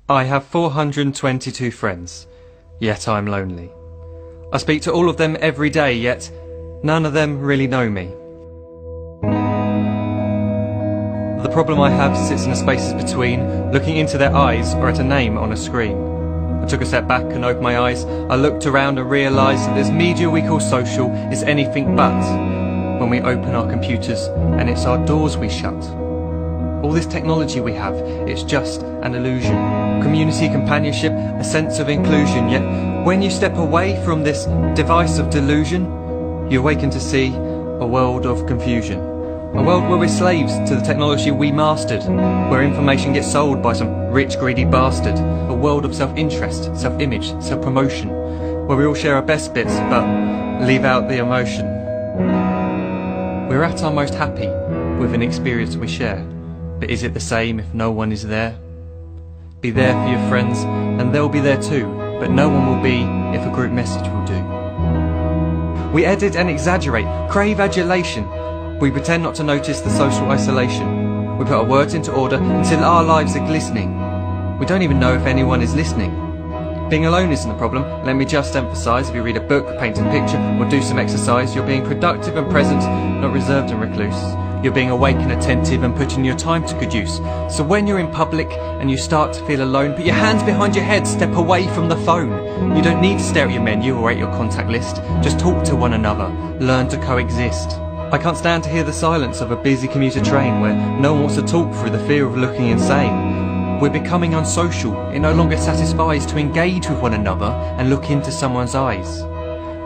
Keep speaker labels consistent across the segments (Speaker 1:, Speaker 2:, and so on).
Speaker 1: I have 422 friends, yet I'm lonely. I speak to all of them every day, yet none of them really know me. The problem I have sits in the spaces between, looking into their eyes or at a name on a screen. I took a step back and opened my eyes. I looked around and realised that this media we call social is anything but when we open our computers and it's our doors we shut. All this technology we have, it's just an illusion. Community, companionship, a sense of inclusion. Yet when you step away from this device of delusion, you awaken to see a world of confusion. A world where we're slaves to the technology we mastered, where information gets sold by some rich, greedy bastard. A world of self-interest, self-image, self-promotion, where we all share our best bits but leave out the emotion. We're at our most happy with an experience we share. But is it the same if no one is there? Be there for your friends and they'll be there too, but no one will be if a group message will do. We edit and exaggerate, crave adulation. We pretend not to notice the social isolation. We put our words into order until our lives are glistening. We don't even know if anyone is listening. Being alone isn't the problem. Let me just emphasise, if you read a book, paint a picture or do some exercise, you're being productive and present, not reserved and recluse. You're being awake and attentive and putting your time to good use. So when you're in public and you start to feel alone, put your hands behind your head, step away from the phone. You don't need to stare at your menu or at your contact list. Just talk to one another, learn to coexist. I can't stand to hear the silence of a busy commuter train where no one wants to talk through the fear of looking insane. We're becoming unsocial. It no longer satisfies to engage with one another and look into someone's eyes.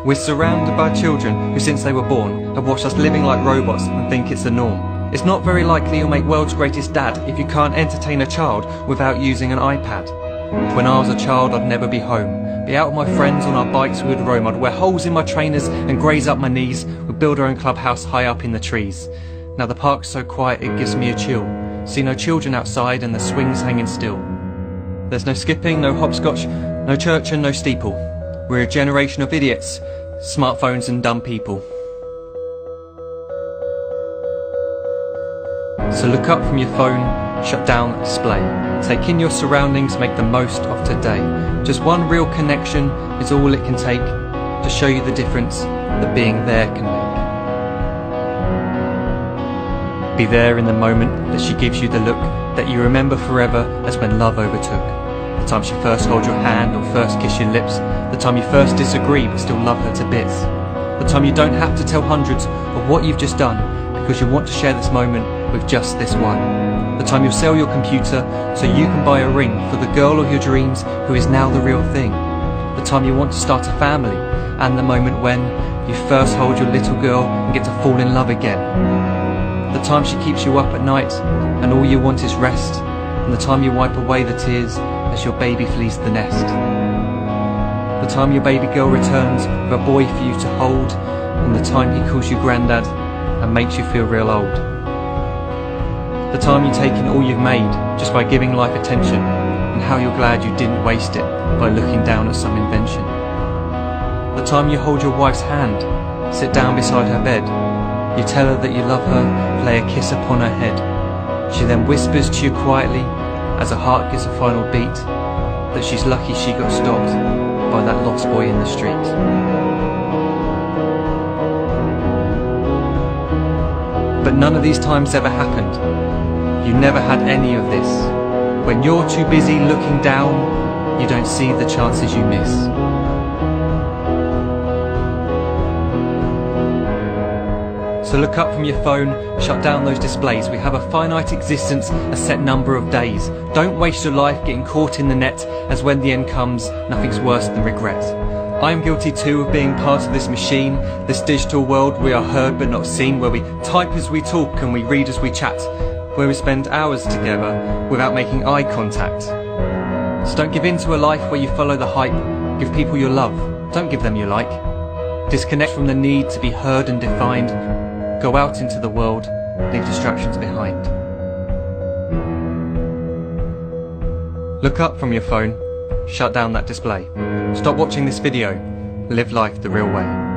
Speaker 1: We're surrounded by children who since they were born have watched us living like robots and think it's the norm. It's not very likely you'll make world's greatest dad if you can't entertain a child without using an iPad. When I was a child I'd never be home. Be out with my friends on our bikes we would roam. I'd wear holes in my trainers and graze up my knees. We'd build our own clubhouse high up in the trees. Now the park's so quiet it gives me a chill. See no children outside and the swings hanging still. There's no skipping, no hopscotch, no church and no steeple. We're a generation of idiots, smartphones and dumb people. So look up from your phone, shut down the display. Take in your surroundings, make the most of today. Just one real connection is all it can take to show you the difference that being there can make. Be there in the moment that she gives you the look that you remember forever as when love overtook. The time she first holds your hand or first kiss your lips. The time you first disagree but still love her to bits. The time you don't have to tell hundreds of what you've just done because you want to share this moment with just this one. The time you'll sell your computer so you can buy a ring for the girl of your dreams who is now the real thing. The time you want to start a family and the moment when you first hold your little girl and get to fall in love again. The time she keeps you up at night and all you want is rest. And the time you wipe away the tears as your baby flees the nest. The time your baby girl returns with a boy for you to hold, and the time he calls you granddad and makes you feel real old. The time you take in all you've made just by giving life attention, and how you're glad you didn't waste it by looking down at some invention. The time you hold your wife's hand, sit down beside her bed, you tell her that you love her, lay a kiss upon her head. She then whispers to you quietly as her heart gives a final beat that she's lucky she got stopped by that lost boy in the street. But none of these times ever happened. You never had any of this. When you're too busy looking down, you don't see the chances you miss. So look up from your phone, shut down those displays. We have a finite existence, a set number of days. Don't waste your life getting caught in the net, as when the end comes, nothing's worse than regret. I am guilty too of being part of this machine, this digital world we are heard but not seen, where we type as we talk and we read as we chat, where we spend hours together without making eye contact. So don't give in to a life where you follow the hype. Give people your love, don't give them your like. Disconnect from the need to be heard and defined. Go out into the world, leave distractions behind. Look up from your phone, shut down that display. Stop watching this video, live life the real way.